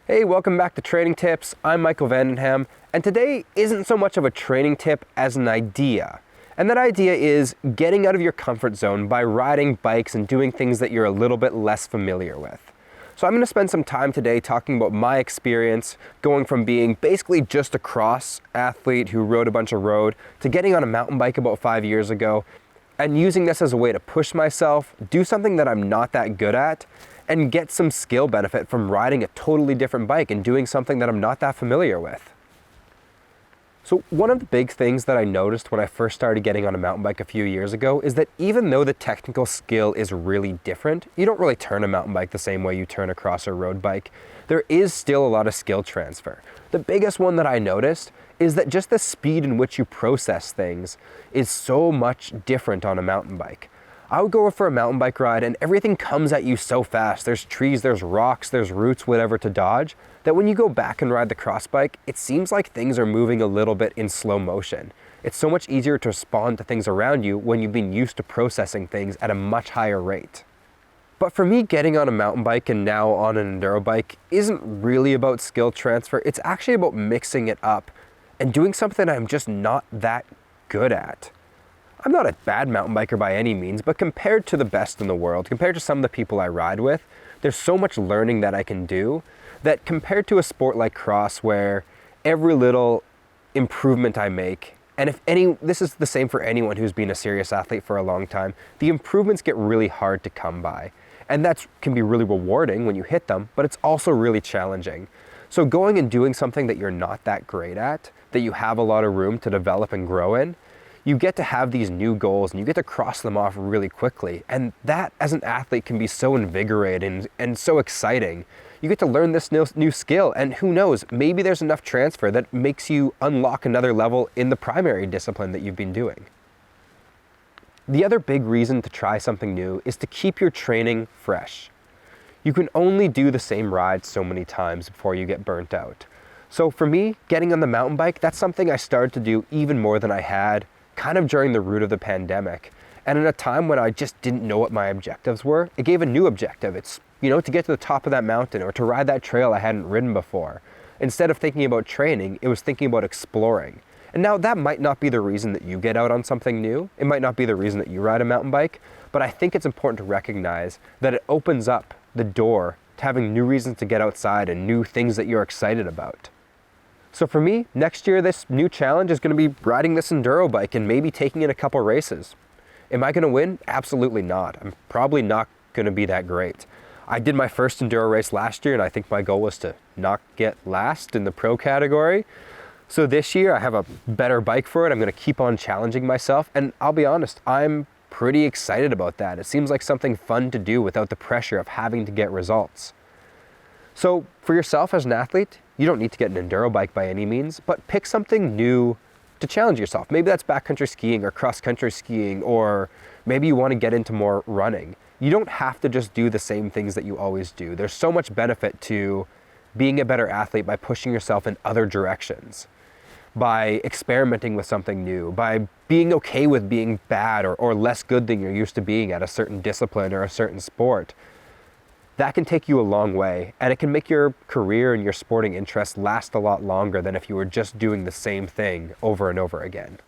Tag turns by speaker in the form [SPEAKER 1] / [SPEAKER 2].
[SPEAKER 1] Hey, welcome back to Training Tips. I'm Michael Vandenham, and today isn't so much of a training tip as an idea. And that idea is getting out of your comfort zone by riding bikes and doing things that you're a little bit less familiar with. So I'm going to spend some time today talking about my experience going from being basically just a cross athlete who rode a bunch of road to getting on a mountain bike about 5 years ago and using this as a way to push myself, do something that I'm not that good at, and get some skill benefit from riding a totally different bike and doing something that I'm not that familiar with. So one of the big things that I noticed when I first started getting on a mountain bike a few years ago is that even though the technical skill is really different, you don't really turn a mountain bike the same way you turn a cross or road bike, there is still a lot of skill transfer. The biggest one that I noticed is that just the speed in which you process things is so much different on a mountain bike. I would go for a mountain bike ride and everything comes at you so fast. There's trees, there's rocks, there's roots, whatever to dodge, that when you go back and ride the cross bike, it seems like things are moving a little bit in slow motion. It's so much easier to respond to things around you when you've been used to processing things at a much higher rate. But for me, getting on a mountain bike and now on an enduro bike isn't really about skill transfer. It's actually about mixing it up and doing something I'm just not that good at. I'm not a bad mountain biker by any means, but compared to the best in the world, compared to some of the people I ride with, there's so much learning that I can do that compared to a sport like cross where every little improvement I make, and this is the same for anyone who's been a serious athlete for a long time, the improvements get really hard to come by. And that can be really rewarding when you hit them, but it's also really challenging. So going and doing something that you're not that great at, that you have a lot of room to develop and grow in, you get to have these new goals and you get to cross them off really quickly. And that, as an athlete, can be so invigorating and so exciting. You get to learn this new skill, and who knows, maybe there's enough transfer that makes you unlock another level in the primary discipline that you've been doing. The other big reason to try something new is to keep your training fresh. You can only do the same ride so many times before you get burnt out. So for me, getting on the mountain bike, that's something I started to do even more than I had kind of during the root of the pandemic. And at a time when I just didn't know what my objectives were, it gave a new objective. It's, to get to the top of that mountain or to ride that trail I hadn't ridden before. Instead of thinking about training, it was thinking about exploring. And now that might not be the reason that you get out on something new. It might not be the reason that you ride a mountain bike, but I think it's important to recognize that it opens up the door to having new reasons to get outside and new things that you're excited about. So for me, next year, this new challenge is going to be riding this enduro bike and maybe taking in a couple races. Am I going to win? Absolutely not. I'm probably not going to be that great. I did my first enduro race last year, and I think my goal was to not get last in the pro category. So this year, I have a better bike for it. I'm going to keep on challenging myself, and I'll be honest, I'm pretty excited about that. It seems like something fun to do without the pressure of having to get results. So for yourself as an athlete, you don't need to get an enduro bike by any means, but pick something new to challenge yourself. Maybe that's backcountry skiing or cross-country skiing, or maybe you want to get into more running. You don't have to just do the same things that you always do. There's so much benefit to being a better athlete by pushing yourself in other directions, by experimenting with something new, by being okay with being bad or less good than you're used to being at a certain discipline or a certain sport. That can take you a long way, and it can make your career and your sporting interests last a lot longer than if you were just doing the same thing over and over again.